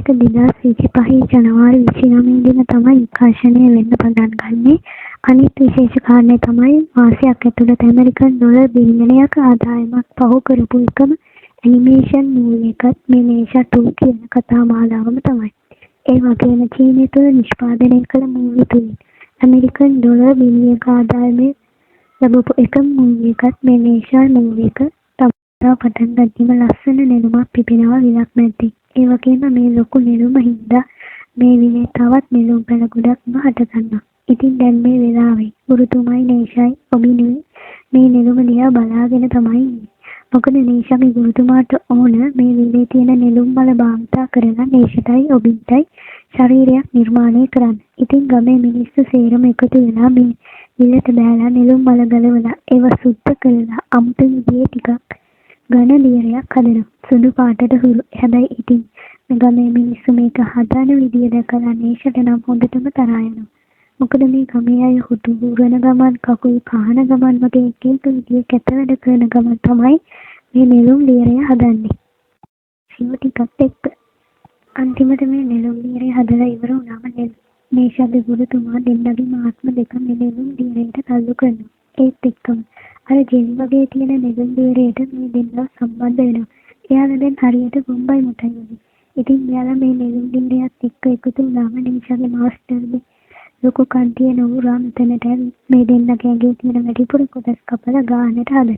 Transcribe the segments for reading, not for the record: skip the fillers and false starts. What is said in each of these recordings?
ඒක 2025 ජනවාරි 29 දින තමයි විකාශනය වෙන්න පටන් ගන්නේ. අනිත් විශේෂ කාරණය තමයි මාසයක් ඇතුළත ඇමරිකන් ඩොලර් බිලියනයක් ආදායමක් පහු කරපු එකම ඇනිමේෂන් මූවි එකත් මේ නේෂා 2 කියන කතා මාලාවම තමයි. ඒ වගේම චීනය තුළ නිෂ්පාදනය කළ මූවි තුලින් ඇමරිකන් ඩොලර් බිලියනක ආදායමේ ලැබපු එකම මූවි එකත් මේ නේෂා මූවි එක තමයි. පටන් ගන්නම ලස්සන නෙළුමක් පිපෙනවා විලක් මැද්දේ. ඒ වගේම මේ ලොකු නෙළුම හින්දා මේ විලේ තවත් නෙළුම් පැල ගොඩක්ම හට ගන්නවා. ඉතින් දැන් මේ වෙලාවේ ගුරුතුමයි නේෂායි ඔබිනුයි මේ නෙළුම දිහා බලාගෙන තමයි ඉන්නේ. මොකද නේෂාගේ ගුරුතුමාට ඕන මේ විලේ තියෙන නෙළුම් මල භාවිතා කරලා නේෂටයි ඔබින්ටයි ශරීරයක් නිර්මාණය කරන්න. ඉතින් ගමේ මිනිස්සු සේරම එකතු වෙලා මේ විලට බෑලා නෙළුම් මල ගලවලා ඒව සුද්ධ කරලා අමුතු විදිහේ ටිකක් ඝන ලියරයක් හදනවා. සුදු පාටට හුරු. හැබැයි ඉතින් ගමේ මිනිස්සු මේක හදන විදිය දැකලා නේෂට නම් හොඳටම තරහා යනවා. මොකද මේ ගමේ අය හුතු බුරන ගමන් කකුල් කහන ගමන් වගේ එක එක විදිය කැත වැඩ කරන ගමන් තමයි මේ නෙළුම් ලියරය හදන්නේ. සිව ටිකත් එක්ක. අන්තිමට මේ නෙළුම් ලියරය හදලා ඉවර වුණාම නේෂාගේ ගුරුතුමා දෙන්නගේ ආත්ම දෙක මේ නෙළුම් ලියරයට තල්ලු කරනවා. ඒත් එක්කම අර ජෙලි වගේ තියෙන නෙළුම් ලියරයට මේ දෙන්නා සම්බන්ධ වෙනවා. එයාලා දැන් හරියට බොම්බයි මුටයි වගේ. ඉතින් එයාලා මේ නෙළුම් ලියරයත් එක්ක එකතු වුණාම නේෂාගේ මාස්ටර්ගේ ලොකු කන්තිය නෝරා මෙතනට මේ දෙන්නගේ ඇඟේ තියෙන වැඩිපුර කොටස් කපලා ගානට හදනවා.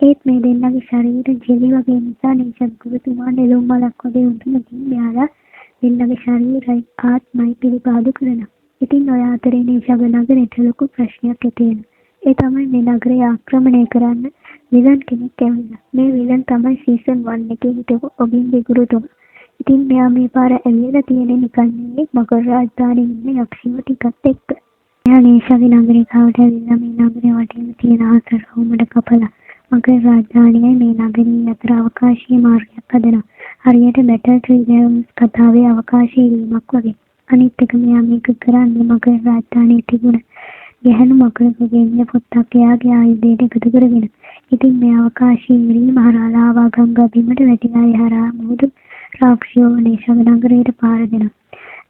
ඒත් මේ දෙන්නගේ ශරීර ජෙලි වගේ නිසා නේෂාගේ ගුරුතුමා නෙළුම් මලක් වගේ උන්තුනකින් එයාලා දෙන්නගේ ශරීරයි ආත්මයි පිළිපාදු කරනවා. ඉතින් ඔය අතරේ නේෂාගේ නගරයට ලොකු ප්‍රශ්නයක් ඇති වෙනවා. ඒ තමයි මේ නගරය ආක්‍රමණය කරන්න විලන් කෙනෙක් ඇවිල්ලා. මේ විලන් තමයි සීසන් 1 එකේ හිටපු ඔබින්ගේ ගුරුතුමා. ඉතින් මෙයා මේ පාර ඇවිල්ලා තියෙන්නේ නිකන් නෙවෙයි මකර රාජධානියේ ඉන්න යක්ෂිව ටිකත් එක්ක. එයා නේෂාගේ නගරේ කාවට ඇවිල්ලා මේ නගරේ වටේම තියෙන ආසර රෝමඩ කපලා මකර රාජධානියයි මේ නගරේ අතර අවකාශීය මාර්ගයක් හදනවා. හරියට බැටල් ට්‍රිගර්ස් කතාවේ අවකාශීය වීමක් වගේ. අනිත් එක මෙයා මේක කරන්නේ මකර රාජධානියේ තිබුණ ගැහැණු මකරකගේ පොත්තක් එයාගේ ආයුධයට එකතු කරගෙන. ඉතින් මේ අවකාශීය වීම හරහා ලාවා ගංගා බිමට වැටිලා ඒ හරහා මුහුදු රාක්ෂියෝ නේෂාගේ නගරයට පාර දෙනවා.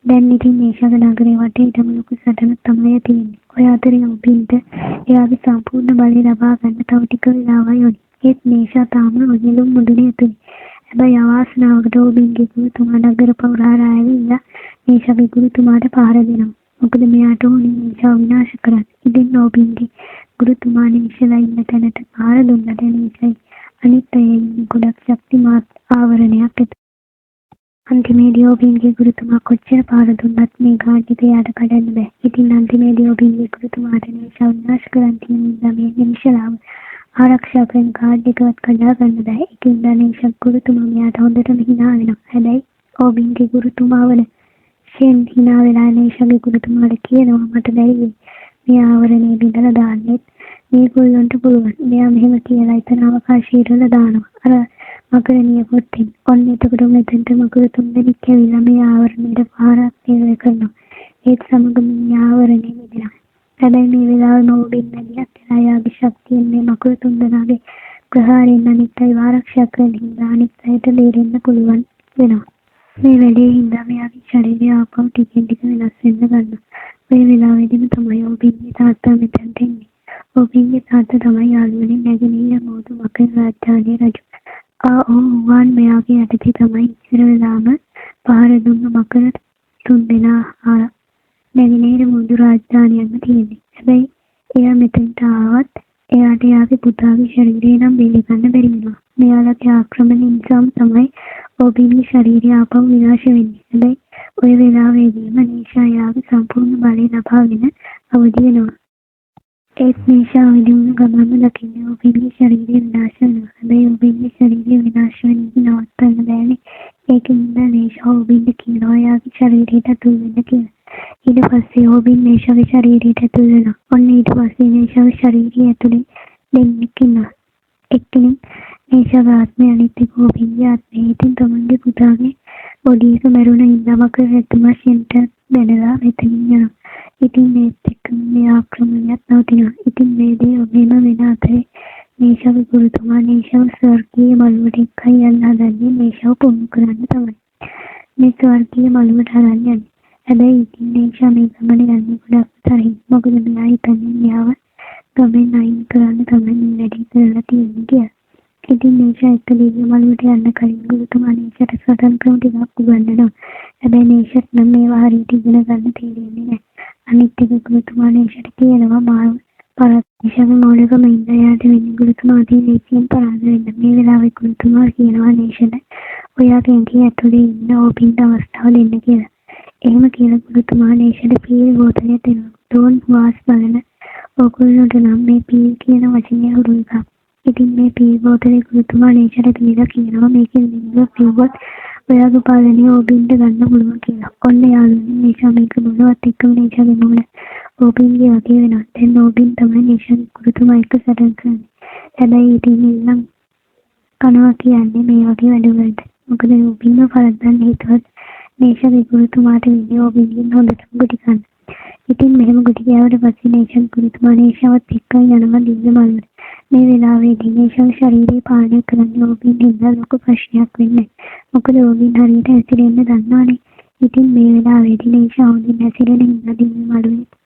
දැන් ඉතින් නේෂාගේ නගරේ වටේටම ලොකු සටනක් තමයි තියෙන්නේ. ඔය අතරේ ඔබින්ට එයාගේ සම්පූර්ණ බලය ලබා ගන්න තව ටික වෙලාවයි ඕනේ. ඒත් නේෂා තාම නෙළුම් මුදුනේ ඇතුලේ. හැබැයි අවාසනාවකට ඔබින්ගේ ගුරුතුමා නගර පවුරාරා ඇවිල්ලා නේෂාගේ ගුරුතුමාට පාර දෙනවා. මොකද මෙයාට ඕනේ නේෂාව විනාශ කරන්න. ඉතින් ඔබින්ගේ ගුරුතුමා නේෂාලා ඉන්න තැනට පාර දුන්නට නේෂායි අනිත් අය ගොඩක් ශක්තිමත් ආවරණයක් ඇති. අන්තිමේදී ඔබින්ගේ ගුරුතුමා කොච්චර පාර දුන්නත් මේ ගාඩ් එක යාට කඩන්න බෑ. ඉතින් අන්තිමේදී ඔබින්ගේ ගුරුතුමාට නේෂාව විනාශ කරන්න තියෙන නිසා මේ නේෂාව ආරක්ෂා කරන ගාඩ් එකවත් කඩා ගන්න බෑ. ඒකින්ද නේෂා ගුරුතුමා මෙයාට හොඳටම hina වෙනවා. හැබැයි ඔබින්ගේ ගුරුතුමා වල ෂෙන් hina වෙලා නේෂාගේ ගුරුතුමාට කියනවා මට බැරි මේ ආවරණය බිඳලා දාන්නෙත් මේගොල්ලන්ට පුළුවන්. මෙයා මෙහෙම කියලා ඉතන අවකාශීරල දානවා. අර මකරණිය පොත්තින් ඔන්න එතකොට මෙතෙන්ට මකර තුන්දෙනෙක් ඇවිල්ලා මේ ආවරණයට පාරක් තේරෙ කරනවා. ඒත් සමගම මේ ආවරණය මිදෙනවා. හැබැයි මේ වෙලාවේ මොබින් නැගිලත් එලා යාගේ ශක්තියෙන් මේ මකර තුන්දෙනාගේ ප්‍රහාරයෙන් අනිත් අය ආරක්ෂා කරන හින්දා අනිත් අයට බේරෙන්න පුළුවන් වෙනවා. මේ වැඩේ හින්දා මෙයාගේ ශරීරය ආපහු ටිකෙන් ටික වෙනස් වෙන්න ගන්නවා. මේ වෙලාවේදීම තමයි ඔබින්ගේ තාත්තා මෙතනට එන්නේ. ඔබින්ගේ තාත්තා තමයි යාළුවනේ නැගෙනහිර මෝදු මකර රාජධානියේ රජු. වන් මෙයාගේ යටතේ තමයි ඉස්සර වෙලාම පහර දුන්න මකර තුන්දෙනා නැගෙනහිර මුහුදු රාජධානියක්ම තියෙන්නේ. හැබැයි එයා මෙතනට ආවත් එයාට එයාගේ පුතාගේ ශරීරය නම් බේර ගන්න බැරි වෙනවා. මෙයාලගේ ආක්‍රමණය නිසාම තමයි ඔබින්ගේ ශරීරය ආපහු විනාශ වෙන්නේ. හැබැයි ඔය වෙලාවේදීම නේෂා එයාගේ සම්පූර්ණ බලය ලබාගෙන අවදි වෙනවා. ඒත් නේෂා විදුණු ගමන්ම දකින්නේ ඔබින්ගේ ශරීරය විනාශ වෙනවා. හැබැයි ඔබින්ගේ ශරීරය විනාශ වෙන්නේ නවත්තන්න බෑනේ. ඒකින්ද නේෂා ඔබින්ට කියනවා එයාගේ ශරීරයට ඇතුල් වෙන්න කියලා. ඊට පස්සේ ඔබින් නේෂාගේ ශරීරයට ඇතුල් වෙනවා. ඔන්න ඊට පස්සේ නේෂාගේ ශරීරය ඇතුලේ දෙන්නෙක් ඉන්නවා. එක්කෙනෙක් නේෂාගේ ආත්මය අනිත් එක ඔබින්ගේ ආත්මය. ඉතින් තමන්ගේ පුතාගේ බොඩි එක මැරුණ ඉඳමක රැතුමා ෂෙන්ට බැනලා මෙතනින් යනවා. ඉතින් මේත් එක්ක මේ ආක්‍රමණයත් නවතිනවා. ඉතින් මේ දේ ඔබේම වෙන අතරේ නේෂාගේ ගුරුතුමා නේෂාව ස්වර්ගීය මළුවට එක්කයි යන්න හදන්නේ නේෂාව පුහුණු කරන්න තමයි. මේ ස්වර්ගීය මළුවට අරන් යන්නේ. හැබැයි ඉතින් නේෂා මේ ගමන යන්නේ ගොඩක් තරහින්. මොකද මෙයා හිතන්නේ මෙයාව ගමෙන් අයින් කරන්න තමයි මේ වැඩේ කරලා තියෙන්නේ කියලා. ඉතින් නේෂා එක්ක දිව්‍ය මළුවට යන්න කලින් ගුරුතුමා නේෂාට සටන් ක්‍රම ටිකක් උගන්වනවා. හැබැයි නේෂාට නම් මේවා හරියට ඉගෙන ගන්න තේරෙන්නේ නැහැ. අනිත් එක ගුරුතුමා නේෂාට කියනවා මාව පරාදේශගේ මූලිකම ඉන්ද්‍රයාට වෙන්නේ ගුරුතුමාගේ නීතියෙන් පරාද වෙන්න. මේ වෙලාවේ ගුරුතුමා කියනවා නේෂාට ඔයාගේ ඇඟේ ඇතුලේ ඉන්න ඕපින්ට අවස්ථාව දෙන්න කියලා. එහෙම කියලා ගුරුතුමා නේෂාට පීල් බෝතලය දෙනවා. ඩෝන් වාස් බලන ඕගොල්ලන්ට නම් මේ පීල් කියන වචනේ හුරු එකක්. ඉතින් මේ පීල් බෝතලේ ගුරුතුමා නේෂාට දීලා කියනවා මේකෙන් නිම්ම පිව්වොත් ඔයාගේ පාලනය ඕබින්ට ගන්න පුළුවන් කියලා. ඔන්න යාළුවනේ නේෂා මේක මොනවත් එක්කම නේෂාගේ මොන ඕබින්ගේ වගේ වෙනවා. දැන් ඕබින් තමයි නේෂාගේ ගුරුතුමා එක්ක සටන් කරන්නේ. හැබැයි ඉතින් ඉල්ලන් කනවා කියන්නේ මේ වගේ වැඩවලට. මොකද ඕබින්ව පරද්දන්න හිතුවත් නේෂාගේ ගුරුතුමාට වෙන්නේ ඕබින්ගෙන් හොඳටම ගුටි ගන්න. ඉතින් මෙහෙම ගුටි ගෑවට පස්සේ නේෂාගේ ගුරුතුමා නේෂාවත් එක්ක යනවා දිව්‍ය මළුවට. මේ වෙලාවේදී නේෂාගේ ශරීරය පාලනය කරන්න ඕබින් හින්දා ලොකු ප්‍රශ්නයක් වෙන්නේ. මොකද ඕබින් හරියට ඇසිරෙන්න දන්නවනේ. ඉතින් මේ වෙලාවේදී නේෂා හොඳින් ඇසිරෙන හින්දා දිව්‍ය මළුවේ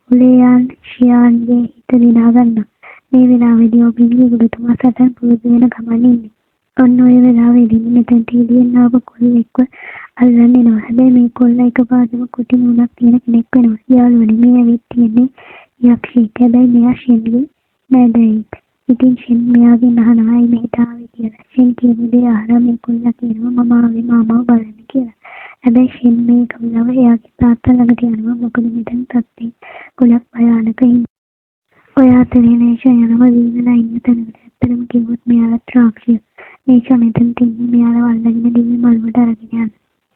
උලේයන් ෂියාන්ගේ හිත දිනා ගන්නවා. මේ වෙලාවේදී ඕබින්ගේ ගුරුතුමා සටන් පුරුදු වෙන ගමන් ඉන්නේ. ඔන්න ඔය වෙලාවේදී මෙතනට එළියෙන් ආව කොල්ලෙක්ව අල්ලන්න එනවා. හැබැයි මේ කොල්ලා එකපාරටම කුටි මුණක් තියෙන කෙනෙක් වෙනවා. යාළුවනේ මේ ඇවිත් තියෙන්නේ යක්ෂයෙක්. හැබැයි මෙයා ෂෙන්ගේ නෑදෑයෙක්. ඉතින් ෂෙන් මෙයාගෙන් අහනවා ඇයි මෙහෙට ආවේ කියලා. ෂෙන් කියන දේ අහලා මේ කොල්ලා කියනවා මම ආවේ මාමව බලන්න කියලා. හැබැයි ෂෙන් මේ කොල්ලව එයාගේ තාත්තා ළඟට යනවා. මොකද මෙතන තත්ත්වය ගොඩක් භයානක හින්දා. ඔය අතරේ නේෂා යනවා දීවලා ඉන්න තැනකට. ඇත්තටම කිව්වොත් මෙයාලා ත්‍රාක්ෂිය. නේෂා මෙතන තින්නේ මෙයාලව අල්ලගෙන දිව්‍ය මළුවට අරගෙන යනවා.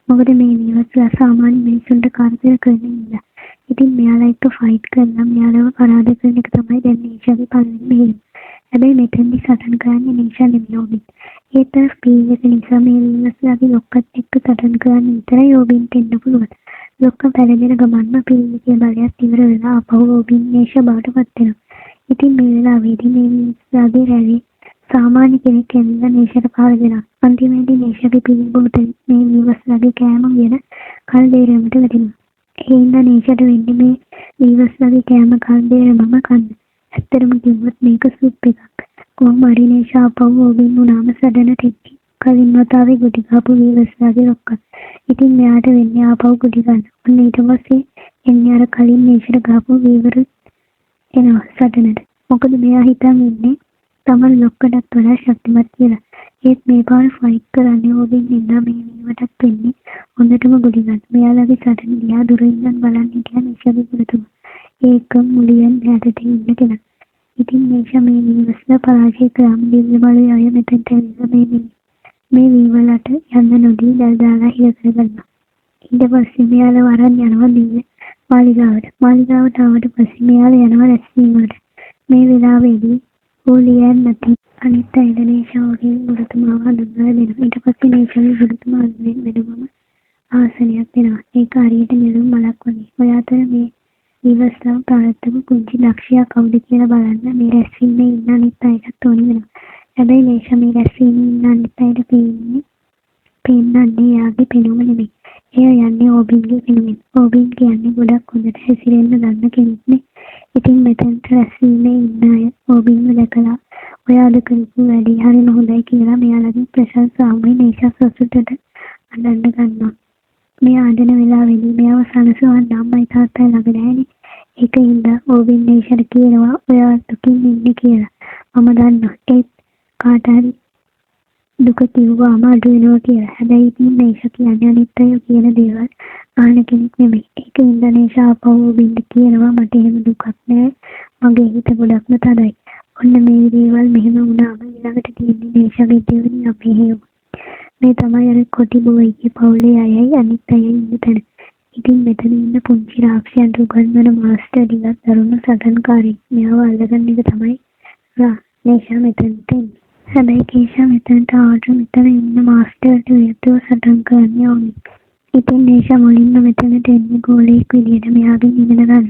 මොකද මේ නිවස්ලා සාමාන්‍ය මිනිස්සුන්ට කරදර කරන ඉඳලා. ඉතින් මෙයාලා එක්ක ෆයිට් කරලා මෙයාලව පරාද කරන එක තමයි දැන් නේෂාගේ පළවෙනි මෙහෙයුම. හැබැයි මෙතනදි සටන් කරන්නේ නේෂා නෙමෙයි ඕබින්. ඒ තරම් පීල් එක නිසා මේ නිවස්ලාගේ ලොක්කත් එක්ක සටන් කරන්න විතරයි ඕබින්ට එන්න පුළුවන්. ලොක්ක පැරදෙන ගමන්ම පීල් එකේ බලයත් ඉවර වෙලා ආපහු ඕබින් නේෂා බාටපත් වෙනවා. ඉතින් මේ වෙලාවේදී මේ නිවස්ලාගේ රැළේ සාමාන්‍ය කෙනෙක් ඇවිල්ලා නේෂාට පාර දෙනවා. අන්තිමේදී නේෂාගේ පීල් බෝතල් මේ නිවස්ලාගේ කෑම වෙන කල්දේරමට වැටෙනවා. ඒ හින්දා නේෂාට වෙන්නේ මේ නිවස්ලාගේ කෑම කල්දේරමම කන්න. ඇත්තටම කිව්වොත් මේක සුප් එකක්. කොහොම හරි නේෂා ආපහු ඕබින් උනාම සඩනට එක්කි. කලින් වතාවේ ගුටි කාපු නිවස්ලාගේ ලොක්කා. ඉතින් මෙයාට වෙන්නේ ආපහු ගුටි ගන්න. ඔන්න ඊට පස්සේ එන්නේ අර කලින් නේෂාට ගාපු වීවර එනවා සඩනට. මොකද මෙයා හිතන් ඉන්නේ තමන් ලොක්කටත් වඩා ශක්තිමත් කියලා. ඒත් මේ පාර ෆයිට් කරන්නේ ඕබින් ඉඳලා මේ වීවටත් වෙන්නේ හොඳටම ගුටි ගන්න. මෙයාලගේ සටන දිහා දුරින් ඉඳන් බලන් හිටියා නේෂාගේ ගුරුතුමා. ඒක මුලියෙන් හැටට ඉන්න කෙනා. ඉතින් නේෂා මේ නිවස්ලා පරාජය කරාම දිව්‍ය මළුවේ අය මෙතෙන්ට ඇවිල්ලා මේ වීවලට යන්න නොදී දැල් දාලා හිර කරගන්නවා. ඊට පස්සේ මෙයාලා වරන් යනවා දිව්‍ය මාලිගාවට. මාලිගාවට ආවට පස්සේ මෙයාලා යනවා රැස්වීම වලට. මේ වෙලාවේදී ඕලියන් නැති අනිත් අය නේෂාගේ ගුරුතුමාව හඳුන්වලා දෙනවා. ඊට පස්සේ නේෂාගේ ගුරුතුමා වෙනම ආසනයක් දෙනවා. ඒක හරියට නෙළුම් මලක් වගේ. ඔය අතර මේ නිවස්ලා පාරටම කුංචි දක්ෂයා කවුද කියලා බලන්න මේ රැස්වීමේ ඉන්න අනිත් අයටත් ඕනි වෙනවා. හැබැයි නේෂා මේ රැස්වීමේ ඉන්න අනිත් අයට පේන්නේ යාගේ පෙනුම නෙමෙයි. එයා යන්නේ ඕබින්ගේ පෙනුමෙන්. ඕබින් කියන්නේ ගොඩක් හොඳට හැසිරෙන්න දන්න කෙනෙක්නේ. ඉතින් මෙතනට රැස්වීමේ ඉන්න අය ඕබින්ව දැකලා ඔයාද කරපු වැඩේ හරිම හොඳයි කියලා මෙයාලගේ ප්‍රශංසාවෙන් නේෂා සතුටට අඬන්න ගන්නවා. මෙයා අඬන වෙලාවේදී මෙයාව සනසවන්න අම්මයි තාත්තයි ළඟ නැහැනේ. ඒක හින්දා ඕබින් නේෂාට කියනවා ඔයා දුකින් ඉන්නේ කියලා. මම දන්නවා ඒත් කාට හරි දුක කිව්වම අඩු වෙනවා කියලා. හැබැයි ඉතින් නේෂා කියන්නේ අනිත් අය කියන දේවල් අහන කෙනෙක් නෙමෙයි. ඒක හින්දා නේෂා ආපහු ඕබින්ට කියනවා මට එහෙම දුකක් නෑ. මගේ හිත ගොඩක්ම තදයි. ඔන්න මේ දේවල් මෙහෙම වුණාම ඊළඟට තියෙන්නේ නේෂාගේ දෙවෙනි අපේ හේව. මේ තමයි අර කොටි බෝයිගේ පවුලේ අයයි අනිත් අය ඉන්න තැන. ඉතින් මෙතන ඉන්න පුංචි රාක්ෂයන්ට උගන්වන මාස්ටර් ටිකක් දරුණු සටන්කාරී. මෙයාව අල්ලගන්න එක තමයි නේෂා මෙතනට එන්නේ. හැබැයි කේෂා මෙතනට ආවට මෙතන ඉන්න මාස්ටර්ට විරුද්ධව සටන් කරන්න ඕනේ. ඉතින් නේෂා මුලින්ම මෙතනට එන්නේ ගෝලයෙක් විදියට මෙයාගෙන් ඉගෙන ගන්න.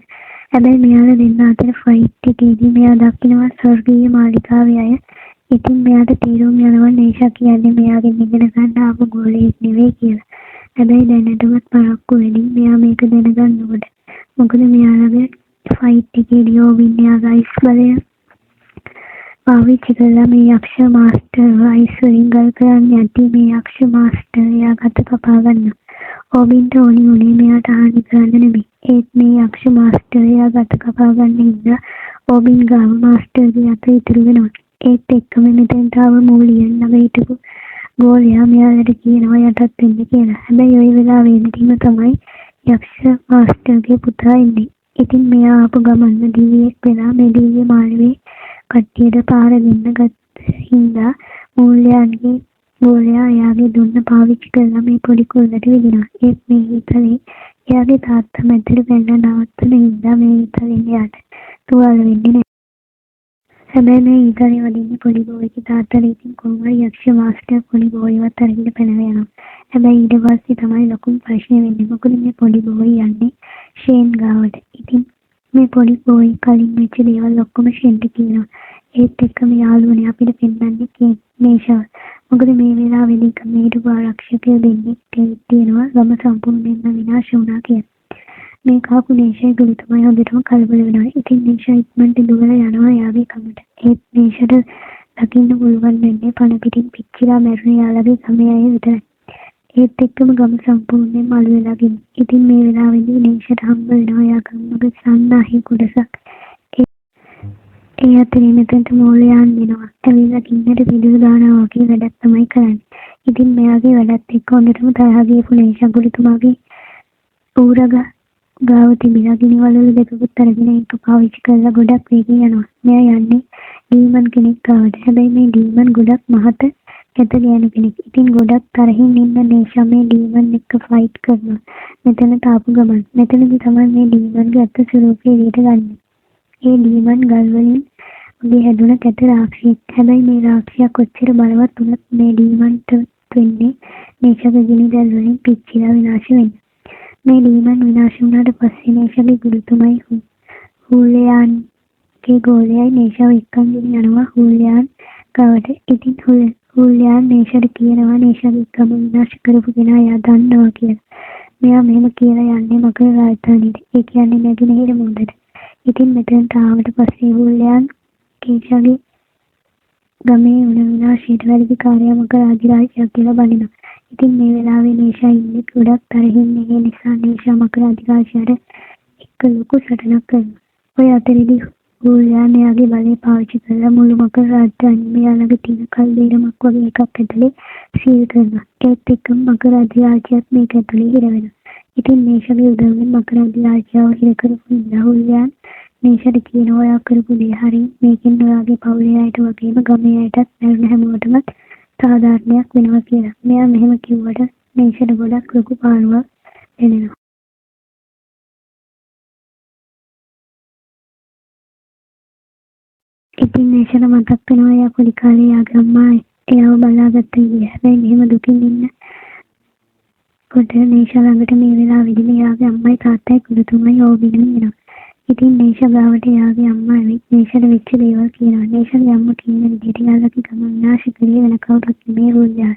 හැබැයි මෙයාලා දෙන්න අතර ෆයිට් එකේදී මෙයා දකිනවා ස්වර්ගීය මාලිගාවේ අය. ඉතින් මෙයාට තීරුම් යනවා නේෂා කියන්නේ මෙයාගෙන් ඉගෙන ගන්න ආපු ගෝලයෙක් නෙවෙයි කියලා. හැබැයි දැනටමත් පරක්කු වැඩි මෙයා මේක දැනගන්නකොට. මොකද මෙයාලගේ ෆයිට් එකේදී ඕබින් එයාගේ අයිස් බලය පාවිච්චි කරලා මේ යක්ෂ මාස්ටර් අයිස් වලින් ගල් කරන්න යද්දී මේ යක්ෂ මාස්ටර් එයා ගත කපා ගන්නවා. ඕබින්ට ඕනි උනේ මෙයාට හානි කරන්න නෙමෙයි. ඒත් මේ යක්ෂ මාස්ටර් එයා ගත කපා ගන්න හින්දා ඕබින් ගාව මාස්ටර්ගේ අත ඉතුරු වෙනවා. ඒත් එක්කම මෙතෙන්ට ආව මූලියන් ළඟ හිටපු ගෝලයා මෙයාලට කියනවා යටත් වෙන්න කියලා. හැබැයි ওই වෙලාවෙදිම තමයි යක්ෂ මාස්ටර්ගේ පුතා එන්නේ. ඉතින් මෙයා ආපු ගමන්ම දිවියෙක් වෙලා මේ දිව්‍ය මාළුවේ කට්ටියට පාර දෙන්න ගත්ත හින්දා මූල්‍යයන්ගේ ගෝලයා එයාගේ දුන්න පාවිච්චි කරලා මේ පොඩි කුල්ලට විදිනවා. ඒත් මේ හිතලේ එයාගේ තාත්තා මැදට පැනලා නවත්තන හින්දා මේ හිතලෙන් එයාට තුවාල වෙන්නේ නැහැ. හැබැයි මේ හිතලේ වදින්නේ පොඩි බෝයිගේ තාත්තට. ඉතින් කොහොම හරි යක්ෂ මාස්ටර් පොඩි බෝයිවත් අරගෙන පැනලා යනවා. හැබැයි ඊට පස්සේ තමයි ලොකුම ප්‍රශ්නේ වෙන්නේ. මොකද මේ පොඩි බෝයි යන්නේ ෂේන් ගාවට. ඉතින් මේ පොඩි බෝයි කලින් වෙච්ච දේවල් ඔක්කොම ෂේන්ට කියනවා. ඒත් එක්කම යාළුවනේ අපිට පෙන්නන්නේ මේෂාව. මොකද මේ වෙලාවේදී කමේට ආරක්ෂකයෝ දෙන්නෙක් තියෙනවා ගම සම්පූර්ණයෙන්ම විනාශ වුණා කියලා. මේ කාපු නේෂයි ගුරුතුමයි හොඳටම කලබල වෙනවා. ඉතින් නේෂා ඉක්මනට දුවලා යනවා යාගේ කමට. ඒත් නේෂට දකින්න පුළුවන් වෙන්නේ පණ පිටින් පිච්චිලා මැරුණ යාළගේ ගමේ අය විතරයි. ඒත් එක්කම ගම සම්පූර්ණයෙන්ම අළු වෙලා ගිහින්. ඉතින් මේ වෙලාවේදී නේෂට හම්බ වෙනවා යා ගමගේ සන්නාහි කුඩසක්. ඒ අතරේ මෙතනට මෝලයන් දෙනවා. ඇවිල්ලා කින්නට පිළිදු දානවා වගේ වැඩක් තමයි කරන්නේ. ඉතින් මෙයාගේ වැඩත් එක්ක හොඳටම තරහ ගියපු නේෂා ගුරුතුමාගේ ඌරග ගාව තිබිලා ගිනි වලලු දෙකකුත් අරගෙන ඒක පාවිච්චි කරලා ගොඩක් වේගෙන් යනවා. මෙයා යන්නේ ඩීමන් කෙනෙක් ගාවට. හැබැයි මේ ඩීමන් ගොඩක් මහත කැත ගෑනු කෙනෙක්. ඉතින් ගොඩක් තරහින් ඉන්න නේෂා මේ ඩීමන් එක්ක ෆයිට් කරනවා. මෙතන තාපු ගමන්. මෙතනදි තමයි මේ ඩීමන්ගේ අත්ත ස්වරූපය එළියට ගන්න. ඒ ඩීමන් ගල් වලින් උගේ හැදුන කැත රාක්ෂියෙක්. හැබැයි මේ රාක්ෂියා කොච්චර බලවත් වුණත් මේ ඩීමන්ට වෙන්නේ නේෂාගේ ගිනි දැල් වලින් පිච්චිලා විනාශ වෙන්න. මේ ඩීමන් විනාශ වුණාට පස්සේ නේෂාගේ ගුරුතුමයි හූලයාන්ගේ ගෝලයයි නේෂාව එක්කන් යනවා හූලයාන් ගාවට. ඉතින් හූලයාන් නේෂාට කියනවා නේෂාගේ ගම විනාශ කරපු කෙනා එයා දන්නවා කියලා. මෙයා මෙහෙම කියලා යන්නේ මකර රාජධානියට. ඒ කියන්නේ නැගෙනහිර මුහුදට. ඉතින් මෙතනට ආවට පස්සේ හූලයාන් නේෂාගේ ගමේ වුණ විනාශයට වැඩිකාරයා මකර අධිරාජයා කියලා බනිනවා. ඉතින් මේ වෙලාවේ නේෂා ඉන්නේ ගොඩක් තරහින් ඒ නිසා නේෂා මකර අධිරාජයාට එක්ක ලොකු සටනක් කරනවා. ඔය අතරේදී හූලයාන් එයාගේ බලය පාවිච්චි කරලා මුළු මකර රාජධානියම යාළඟ තියෙන කල්දේරමක් වගේ එකක් ඇතුලේ සීල් කරනවා. ඒත් එක්කම මකර අධිරාජයාත් මේක ඇතුලේ හිර වෙනවා. ඉතින් නේෂාගේ උදව්වෙන් මකර අධිරාජයාව හිර කරපු හූලයාන් නේෂාට කියනවා ඔයා කරපු දේ හරියි. මේකෙන් ඔයාගේ පවුලේ අයට වගේම ගමේ අයටත් මැරුණ හැමෝටම සාධාරණයක් වෙනවා කියලා. මෙයා මෙහෙම කිව්වට නේෂාට ගොඩක් ලොකු පාළුවක් දැනෙනවා. ඉතින් නේෂාට මතක් වෙනවා එයා පොඩි කාලේ යාගේ අම්මා එයාව බලාගත්ත විදිහ. හැබැයි මෙහෙම දුකින් ඉන්න කොට නේෂා ළඟට මේ වෙලාවෙදී එයාගේ අම්මයි තාත්තයි ගුරුතුමයි ඕබින් එනවා. ඉතින් නේෂා ගාවට එයාගේ අම්මා ඇවිත් නේෂාට වෙච්ච දේවල් කියනවා. නේෂාගේ අම්මා කියන විදිහට යාළුවගේ ගම විනාශ කරේ වෙන කවුරුත් නෙමෙයි හූලයාන්.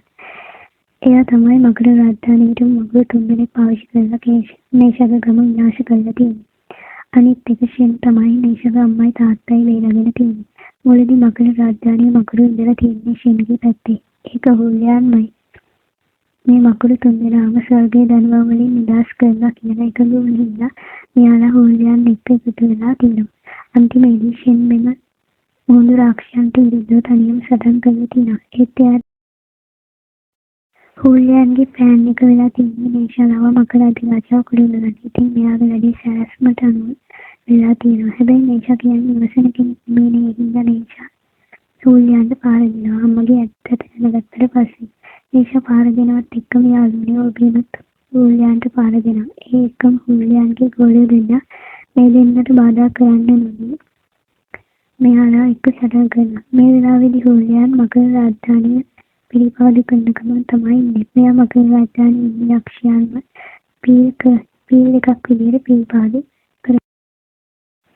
එයා තමයි මකර රාජධානියට මගුල් 3 දෙනෙක් පාවිච්චි කරලා නේෂාගේ ගම විනාශ කරලා තියෙන්නේ. අනිත් එක ෂෙන් තමයි නේෂාගේ අම්මයි තාත්තයි වේලගෙන තියෙන්නේ. මුලදී මකර රාජධානිය මකරු ඉඳලා තියෙන්නේ ෂෙන්ගේ පැත්තේ. ඒක හූලයාන්මයි. මේ මකරු 3 දෙනාම ස්වර්ගයේ දනුවම් වලින් නිදහස් කරලා කියන එකඟ වුණ හින්දා මෙයාලා හූලයාන් එක්ක එකතු වෙලා තියෙනවා. අන්තිමේදී ෂෙන් මෙම මුහුදු රාක්ෂයන්ට විරුද්ධව තනියම සටන් කරලා තියෙනවා. ඒත් එයා හූලයාන්ගේ ප්ලෑන් එක වෙලා තියෙන්නේ නේෂාලව මකර අධිරාජයාව කුළුණ ගන්න. ඉතින් මෙයාගේ වැඩේ සෑස්මට අනුව වෙලා තියෙනවා. හැබැයි නේෂා කියන්නේ ඉවසන කෙනෙක් නෙමෙයි. ඒ හින්දා නේෂා හූලයාන්ට පාර දෙනවා. අම්මගේ ඇත්තට දැනගත්තට පස්සේ නේෂා පාර දෙනවත් එක්කම යාළුවනේ ඕබිනුත් හූලයාන්ට පාර දෙනවා. ඒ එක්කම හූලයාන්ගේ ගෝලය දෙන්න මේ දෙන්නට බාධා කරන්න නෙමෙයි. මෙයාලා එක්ක සටන් කරනවා. මේ වෙලාවේදී හූලයාන් මකර රාජධානිය පිළිපාදු කරන ගමන් තමයි ඉන්නේ. මෙයා මකර රාජධානියේ යක්ෂයන්ව පීල් එකක් විදිහට පිළිපාදු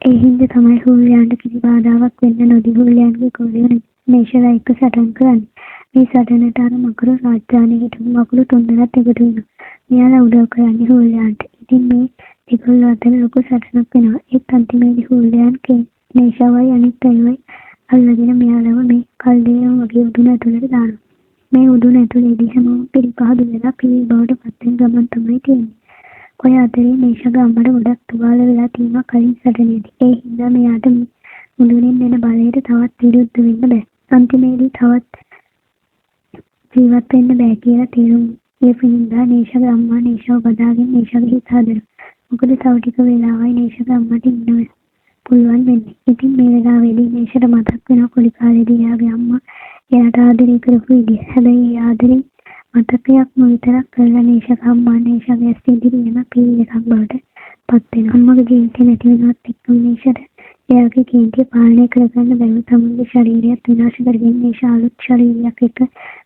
ඒ හින්දා තමයි හූලයාන්ට කිසි බාධාවක් වෙන්න නොදී හූලයාන්ගේ ගෝලය නේෂලා එක්ක සටන් කරන්නේ. මේ සටනට අර මකර රාජධානියේ හිටපු මකුළු තුන්දෙනාත් එකතු වෙනවා. මෙයාලා උදව් කරන්නේ හූල්යාන්ට. ඉතින් මේ දෙගොල්ලෝ අතර ලොකු සටනක් වෙනවා. ඒත් අන්තිමේදී හූල්යාන් නේෂාවයි අනිත් අයවයි අල්ලගෙන මෙයාලව මේ කල්දේරම වගේ උදුන ඇතුළට දානවා. මේ උදුන ඇතුළේදී හැමෝම පිළිපහදු වෙලා පිළි බවට පත් වෙන ගමන් තමයි තියෙන්නේ. ඔය අතරේ නේෂාගේ අම්මට ගොඩක් තුවාල වෙලා තියෙනවා කලින් සටනේදී. ඒ හින්දා මෙයාට උදුනින් එන බලයට තවත් විරුද්ධ වෙන්න බෑ. අන්තිමේදී තවත් ජීවත් වෙන්න බෑ කියලා තේරුම් ගිහින්දා නේෂාගේ අම්මා නේෂාව බදාගෙන නේෂාගේ හිත හදනවා. මොකද තව ටික වෙලාවයි නේෂාගේ අම්මට ඉන්න පුළුවන් වෙන්නේ. ඉතින් මේ වෙලාවේදී නේෂාට මතක් වෙනවා පොඩි කාලේදී එයාගේ අම්මා එයාට ආදරය කරපු විදිහ. හැබැයි ඒ ආදරේ මතකයක්ම විතරක් කරලා නේෂාගේ අම්මා නේෂාගේ ඇස් ඉදිරියේම පිළි එකක් බවට පත් වෙනවා. අම්මගේ ජීවිතේ නැති වෙනවත් එක්කම නේෂාට එයාගේ කේන්තිය පාලනය කරගන්න බැරුව තමන්ගේ ශරීරයත් විනාශ කරගෙන නේෂා අලුත් ශරීරයක් එක්ක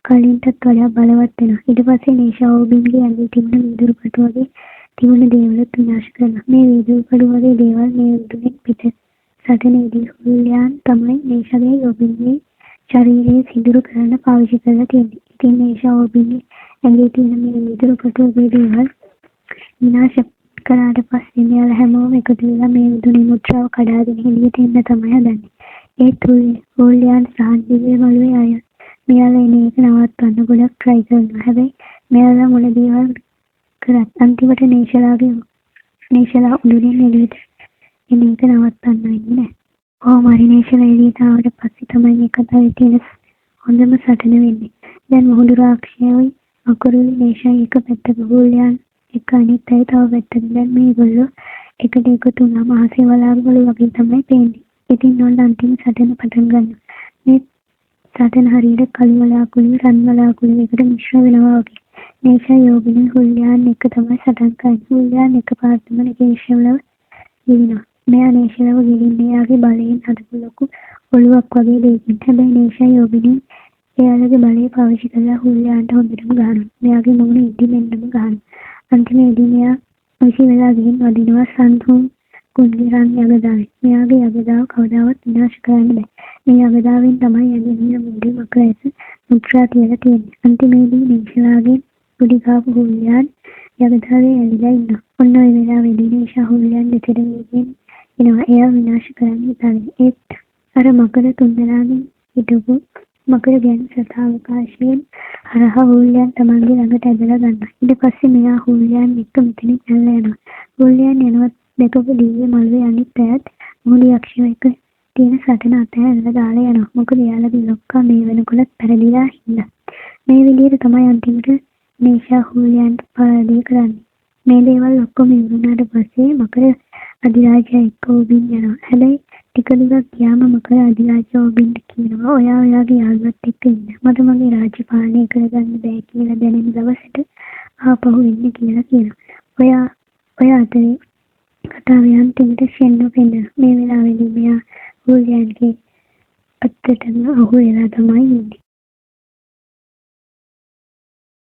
කලින්ටත් වඩා බලවත් වෙනවා. ඊට පස්සේ නේෂා ඕබින්ගේ ඇඟේ තිබුණ වීදුරු කටු වගේ තිබුණ දේවලුත් විනාශ කරනවා. මේ වීදුරු කටු වගේ දේවල් මේ උදුනෙන් පිට සටනේදී හූල්යාන් තමයි නේෂාගේ ඕබින්ගේ ශරීරයේ සිදුරු කරන්න පාවිච්චි කරලා තියෙන්නේ. ඉතින් නේෂා ඕබින්ගේ ඇඟේ තියෙන මේ වීදුරු කටු වගේ දේවල් විනාශ කරාට පස්සේ මෙයාලා හැමෝම එකතු වෙලා මේ උදුනේ මුද්‍රාව කඩාගෙන එළියට එන්න තමයි හදන්නේ. ඒත් හූල්යාන් සාහන්දිවේ වලුවේ අය මෙයාලා එන එක නවත්වන්න ගොඩක් try කරනවා. හැබැයි මෙයාලා මොන දේවල් කරත් අන්තිමට නේෂලා උදුනේ එළියට එන එක නවත්තන්න වෙන්නේ නැහැ. කොහොම හරි නේෂලා එළියට ආවට පස්සේ තමයි මේ කතාවේ තියෙන හොඳම සටන වෙන්නේ. දැන් මුහුදු රාක්ෂයයි අකුරුලි නේෂා එක පැත්තක හූල්යාන් එක අනිත් අය තව පැත්තක. දැන් මේගොල්ලෝ එකට එකතු වුණාම අහසේ වලාකුළු වගේ තමයි පේන්නේ. ඉතින් ඔන්න අන්තිම සටන පටන් ගන්නවා. මේ සටන හරියට කළු වලාකුළු රන් වලාකුළු එකට මිශ්‍ර වෙනවා වගේ. නේෂා යෝගිනී හූල්යාන් එක තමයි සටන් කරන්නේ. හූල්යාන් එක පාර්තම නේෂාවලව ගිලිනවා. මෙයා නේෂාවව ගිලින්නේ එයාගේ බලයෙන් හදපු ලොකු ඔළුවක් වගේ දෙයකින්. හැබැයි නේෂා යෝගිනී එයාලගේ බලය පාවිච්චි කරලා හූල්යාන්ට හොඳටම ගහනවා. මෙයාගේ මුණ ඉදිමෙන්නම ගහනවා. අන්තිමේදී මෙයා විසි වෙලා ගිහින් වදිනවා සන්හුන් කුන්ගේ රන් යගදාවෙන්. මෙයාගේ යගදාව කවදාවත් විනාශ කරන්න බෑ. මේ යගදාවෙන් තමයි යන්නේ මුඩේ මකර ඇස මුද්‍රා තියලා තියෙන්නේ. අන්තිමේදී නේෂාගේ ගුඩි ගාපු හූල්යාන් යගදාවේ ඇලිලා ඉන්නවා. ඔන්න ඔය වෙලාවේදී නේෂා හූල්යාන් දෙතට වේගෙන් එනවා. එයා විනාශ කරන්න හිතන්නේ. ඒත් අර මකර තුන්දෙනාගෙන් හිටපු මකර ගැන සතාවකාශයෙන් හරහා හූල්යාන් තමන්ගේ ළඟට ඇදලා ගන්නවා. ඊට පස්සේ මෙයා හූල්යාන් එක්ක මෙතනින් ඇල්ලා යනවා. හූල්යාන් යනවත් දැකපු දිව්‍ය මළුවේ අනිත් අයත් මුහුදු යක්ෂයෝ එක්ක තියෙන සටන අතහැරලා දාලා යනවා. මොකද එයාලගේ ලොක්කා මේ වෙනකොට පැරදිලා හින්දා. මේ විදිහට තමයි අන්තිමට නේෂා හූල්යාන්ට පරාජය කරන්නේ. මේ දේවල් ඔක්කොම ඉවරුනාට පස්සේ මකර අධිරාජයා එක්ක ඕබින් යනවා. හැබැයි ටික දුරක් ගියාම මකර අධිරාජයා ඕබින්ට කියනවා ඔයා ඔයාගේ යාළුවත් එක්ක ඉන්න. මට මගේ රාජ්‍ය පාලනය කරගන්න බෑ කියලා දැනෙන දවසට ආපහු එන්න කියලා කියනවා. ඔය අතරේ කතාවේ අන්තිමට ෂෙන්නෝ පෙන්නනවා. මේ වෙලාවේදී මෙයා හූල්යාන්ගේ අත්තටම අහු වෙලා තමයි ඉන්නේ.